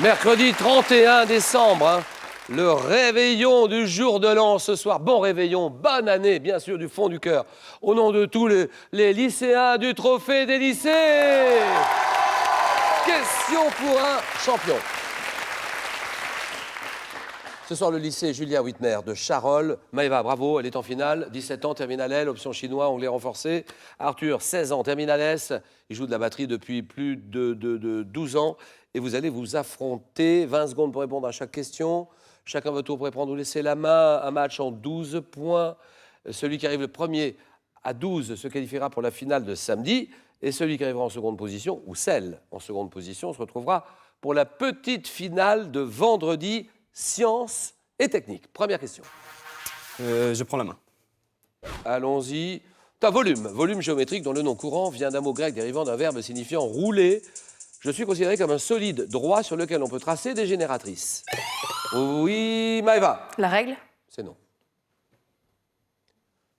Mercredi 31 décembre, hein, le réveillon du jour de l'an ce soir. Bon réveillon, bonne année, bien sûr, du fond du cœur. Au nom de tous les lycéens du Trophée des lycées. Question pour un champion. Ce soir, le lycée Julien Whitmer de Charolles. Maëva, bravo, elle est en finale. 17 ans, terminale L, option chinois, anglais renforcé. Arthur, 16 ans, terminale S. Il joue de la batterie depuis plus de 12 ans. Et vous allez vous affronter. 20 secondes pour répondre à chaque question. Chacun votre tour pour répondre ou laisser la main. Un match en 12 points. Celui qui arrive le premier à 12 se qualifiera pour la finale de samedi. Et celui qui arrivera en seconde position, ou celle en seconde position, se retrouvera pour la petite finale de vendredi. Sciences et technique. Première question. Je prends la main. Allons-y. T'as volume. Volume géométrique dont le nom courant vient d'un mot grec dérivant d'un verbe signifiant rouler. Je suis considéré comme un solide droit sur lequel on peut tracer des génératrices. Oui, Maëva. La règle? C'est non.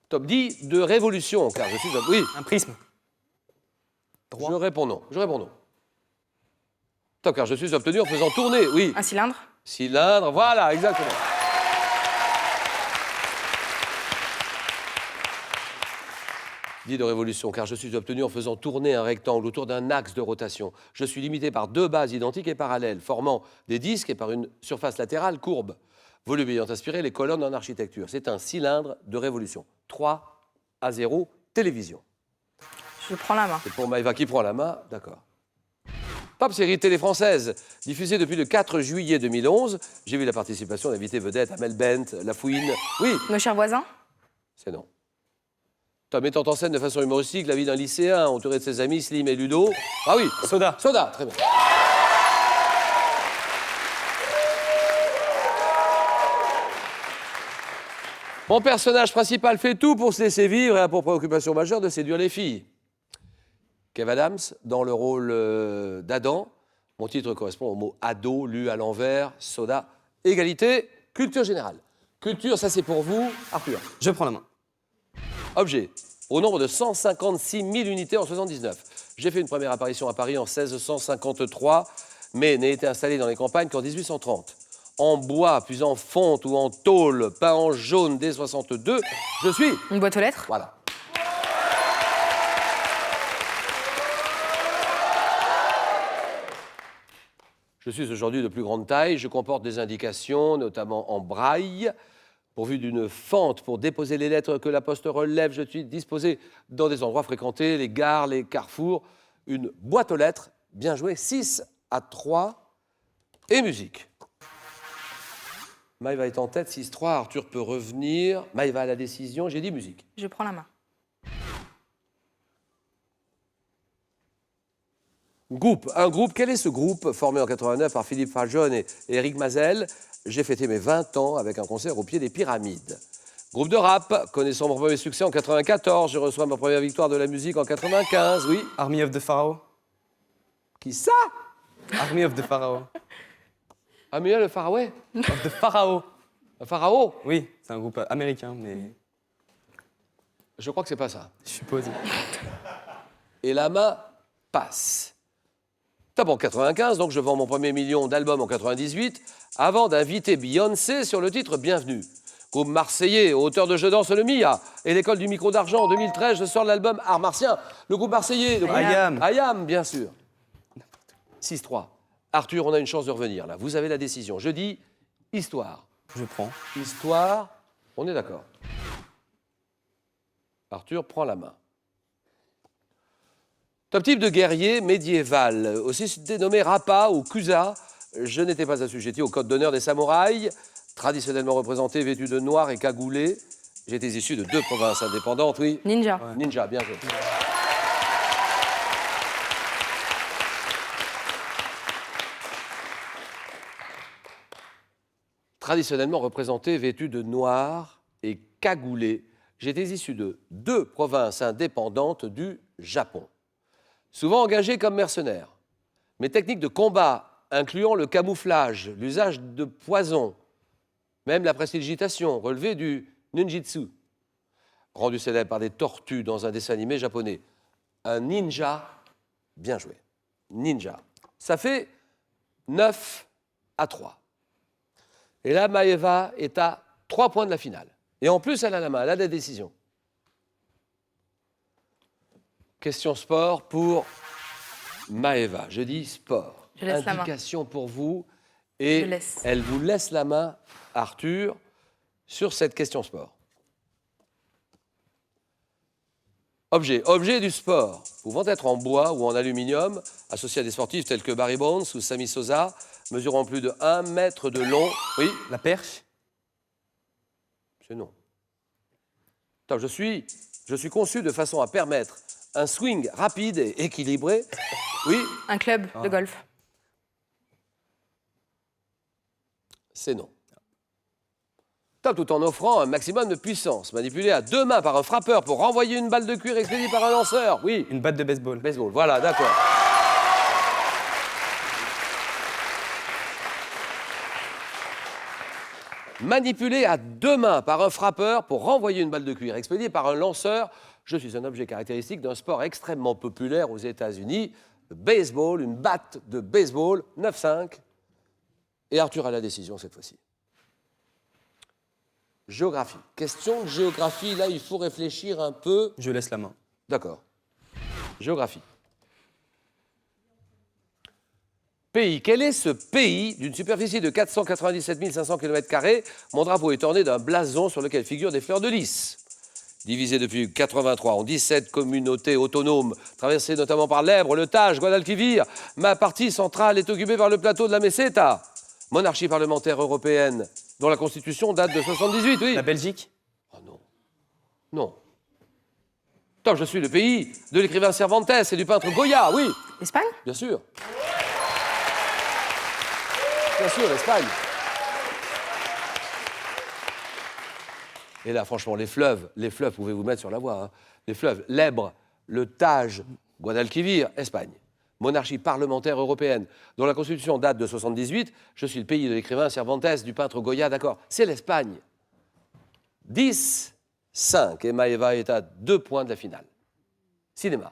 Top 10 de révolution, car je suis... Oui. Un prisme. Droit. Je réponds non. Top, car je suis obtenu en faisant tourner. Oui. Un cylindre? Cylindre, voilà, exactement. Dit de révolution, car je suis obtenu en faisant tourner un rectangle autour d'un axe de rotation. Je suis limité par deux bases identiques et parallèles, formant des disques et par une surface latérale courbe. Volume ayant inspiré les colonnes en architecture. C'est un cylindre de révolution. 3-0, télévision. Je prends la main. C'est pour Maëva qui prend la main, d'accord. Top série télé française, diffusée depuis le 4 juillet 2011. J'ai vu la participation d'invités vedettes Amel Bent, La Fouine. Oui. Nos chers voisins? C'est non. Top mettant en scène de façon humoristique la vie d'un lycéen entouré de ses amis Slim et Ludo. Ah oui. Soda. Soda, très bien. Mon personnage principal fait tout pour se laisser vivre et a pour préoccupation majeure de séduire les filles. Kev Adams, dans le rôle d'Adam. Mon titre correspond au mot ado, lu à l'envers, soda, égalité, culture générale. Culture, ça c'est pour vous, Arthur. Je prends la main. Objet, au nombre de 156 000 unités en 79. J'ai fait une première apparition à Paris en 1653, mais n'ai été installé dans les campagnes qu'en 1830. En bois, puis en fonte ou en tôle, peint en jaune dès 62, je suis... Une boîte aux lettres? Voilà. Je suis aujourd'hui de plus grande taille, je comporte des indications, notamment en braille. Pourvu d'une fente pour déposer les lettres que la poste relève, je suis disposé dans des endroits fréquentés, les gares, les carrefours. Une boîte aux lettres, bien joué, 6-3 et musique. Maëva est en tête, 6-3, Arthur peut revenir. Maëva a la décision, j'ai dit musique. Je prends la main. Un groupe, quel est ce groupe formé en 89 par Philippe Fajon et Eric Mazel? J'ai fêté mes 20 ans avec un concert au pied des Pyramides. Groupe de rap, connaissant mon premier succès en 94, je reçois ma première victoire de la musique en 95, oui. Army of the Pharaoh. Qui ça? Army of the Pharaoh. Amiel le Pharaoh? Of the Pharaoh. Le Pharaon? Oui, c'est un groupe américain, mais Je crois que c'est pas ça. je suppose. Et la main passe. Top en 95, donc je vends mon premier million d'albums en 98, avant d'inviter Beyoncé sur le titre Bienvenue. Groupe marseillais, auteur de Je danse le Mia, et l'école du micro d'argent en 2013, je sors l'album Art Martien. Le groupe marseillais, le groupe Ayam. Ayam, bien sûr. 6-3. Arthur, on a une chance de revenir là. Vous avez la décision. Je dis histoire. Je prends. Histoire, on est d'accord. Arthur prend la main. Top type de guerrier médiéval, aussi dénommé Rapa ou Kusa. Je n'étais pas assujetti au code d'honneur des samouraïs, traditionnellement représentés vêtus de noir et cagoulés. J'étais issu de deux provinces indépendantes, oui. Ninja. Ouais. Ninja, bien joué. Traditionnellement représentés vêtus de noir et cagoulés. J'étais issu de deux provinces indépendantes du Japon. Souvent engagé comme mercenaire. Mes techniques de combat, incluant le camouflage, l'usage de poison, même la prestidigitation, relevée du ninjitsu, rendu célèbre par des tortues dans un dessin animé japonais. Un ninja, bien joué. Ninja. Ça fait 9-3. Et là, Maëva est à 3 points de la finale. Et en plus, elle a la main, elle a la décision. Question sport pour Maëva. Je dis sport. Je laisse la main. Indication pour vous. Et Je laisse. elle vous laisse la main, Arthur, sur cette question sport. Objet du sport, pouvant être en bois ou en aluminium, associé à des sportifs tels que Barry Bonds ou Sammy Sosa, mesurant plus de 1 mètre de long. Oui, La perche. c'est non. Attends, je suis conçu de façon à permettre un swing rapide et équilibré. Oui, Un club de golf. c'est non. Top, tout en offrant un maximum de puissance, manipulé à 2 mains par un frappeur pour renvoyer une balle de cuir expédiée par un lanceur. Oui, Une batte de baseball. baseball, voilà, d'accord. Manipulé à 2 mains par un frappeur pour renvoyer une balle de cuir expédiée par un lanceur. Je suis un objet caractéristique d'un sport extrêmement populaire aux États-Unis, le baseball, une batte de baseball, 9-5. Et Arthur a la décision cette fois-ci. Géographie. Question de géographie, là, il faut réfléchir un peu. Je laisse la main. D'accord. Géographie. Pays. Quel est ce pays d'une superficie de 497 500 km²? Mon drapeau est orné d'un blason sur lequel figurent des fleurs de lys. Divisé depuis 83 en 17 communautés autonomes, traversées notamment par l'Èbre, le Tage, Guadalquivir, ma partie centrale est occupée par le plateau de la Meseta. Monarchie parlementaire européenne, dont la constitution date de 78, oui. La Belgique. Oh non. Non. Top, je suis le pays de l'écrivain Cervantes et du peintre Goya, oui. Espagne? Bien sûr. Bien sûr, l'Espagne. Et là, franchement, les fleuves, vous pouvez vous mettre sur la voie. Hein. Les fleuves, l'Èbre, le Tage, Guadalquivir, Espagne. Monarchie parlementaire européenne, dont la constitution date de 78. Je suis le pays de l'écrivain Cervantes, du peintre Goya, d'accord. C'est l'Espagne. 10-5. Et Maëva est à 2 points de la finale. Cinéma.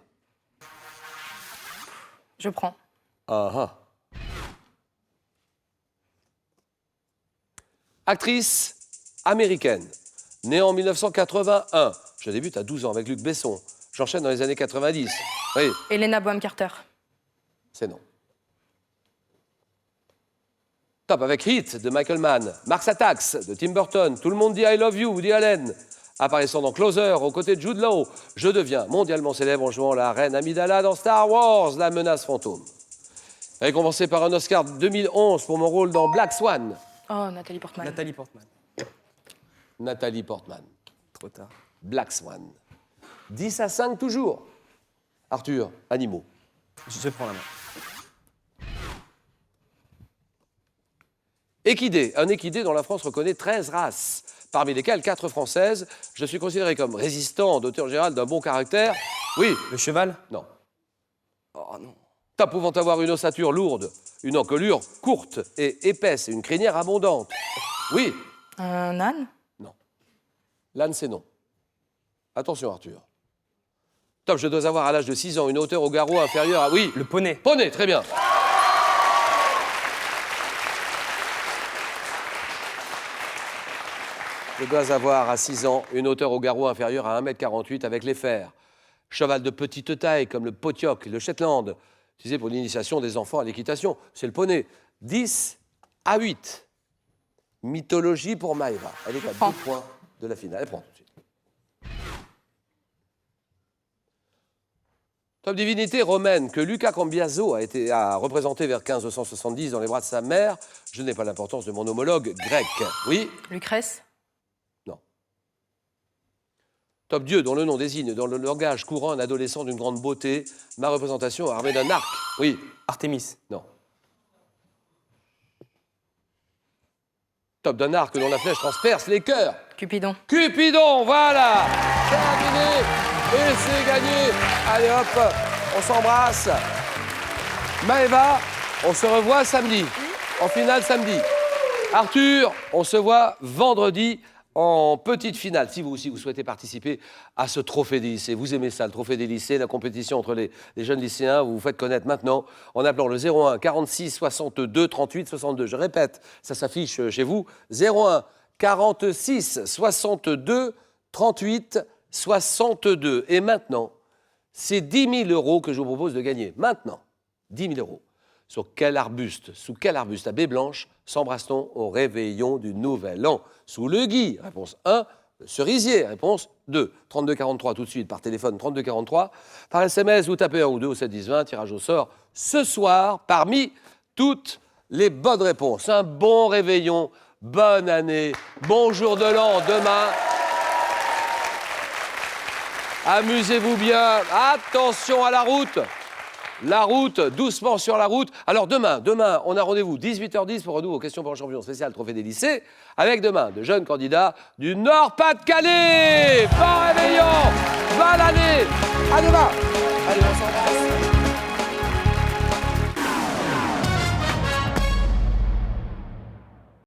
Je prends. Ah ah. Actrice américaine, née en 1981. Je débute à 12 ans avec Luc Besson. J'enchaîne dans les années 90. Oui, Helena Bonham Carter. c'est non. Top avec Hit de Michael Mann, Mars Attacks de Tim Burton, Tout le monde dit I love you, Woody Allen. Apparaissant dans Closer, aux côtés de Jude Law, je deviens mondialement célèbre en jouant la reine Amidala dans Star Wars, la menace fantôme. Récompensé par un Oscar 2011 pour mon rôle dans Black Swan. Oh, Nathalie Portman. Nathalie Portman. Nathalie Portman. Trop tard. Black Swan. 10-5 toujours. Arthur, animaux. Je prends la main. Équidé, un équidé dont la France reconnaît 13 races, parmi lesquelles 4 françaises. Je suis considéré comme résistant, d'auteur général d'un bon caractère. Oui, Le cheval. non. Oh non. T'as pouvant avoir une ossature lourde, une encolure courte et épaisse et une crinière abondante. Oui, Un âne? non. L'âne, c'est non. Attention, Arthur. Top, je dois avoir à l'âge de 6 ans une hauteur au garrot inférieure à... Oui, Le poney. poney, très bien. Je dois avoir à 6 ans une hauteur au garrot inférieure à 1,48 m avec les fers. Cheval de petite taille comme le potioc, le Shetland, utilisé pour l'initiation des enfants à l'équitation. C'est le poney. 10-8. Mythologie pour Maëva. Elle est à 2 Prends. points de la finale. Elle prend tout de suite. Top divinité romaine que Luca Cambiaso a représenté vers 1570 dans les bras de sa mère. Je n'ai pas l'importance de mon homologue grec. Oui? Lucrèce? Non. Top dieu dont le nom désigne dans le langage courant un adolescent d'une grande beauté. Ma représentation armée d'un arc. Oui? Artémis. Non. Top d'un arc dont la flèche transperce les cœurs. Cupidon. Cupidon, voilà. Terminé. Et c'est gagné. Allez hop, on s'embrasse. Maëva, on se revoit samedi. En finale samedi. Arthur, on se voit vendredi en petite finale, si vous aussi vous souhaitez participer à ce trophée des lycées, vous aimez ça, le trophée des lycées, la compétition entre les jeunes lycéens, vous vous faites connaître maintenant en appelant le 01 46 62 38 62. Je répète, ça s'affiche chez vous, 01 46 62 38 62. Et maintenant, c'est 10 000 € que je vous propose de gagner. Maintenant, 10 000 €. Sous quel arbuste à baie blanche s'embrasse-t-on au réveillon du Nouvel An? Sous le gui, réponse 1. Le cerisier, réponse 2. 32 43 tout de suite par téléphone, 32 43. Par SMS, vous tapez 1 ou 2 au 7 10 20. Tirage au sort ce soir parmi toutes les bonnes réponses. Un bon réveillon, bonne année, bon jour de l'an demain. Amusez-vous bien. Attention à la route. La route, doucement sur la route. Alors demain, on a rendez-vous 18h10 pour renouveau aux questions pour un champion spécial Trophée des lycées, avec demain de jeunes candidats du Nord-Pas-de-Calais. Bon réveillon, bonne année. À demain. Allez, on s'embrasse.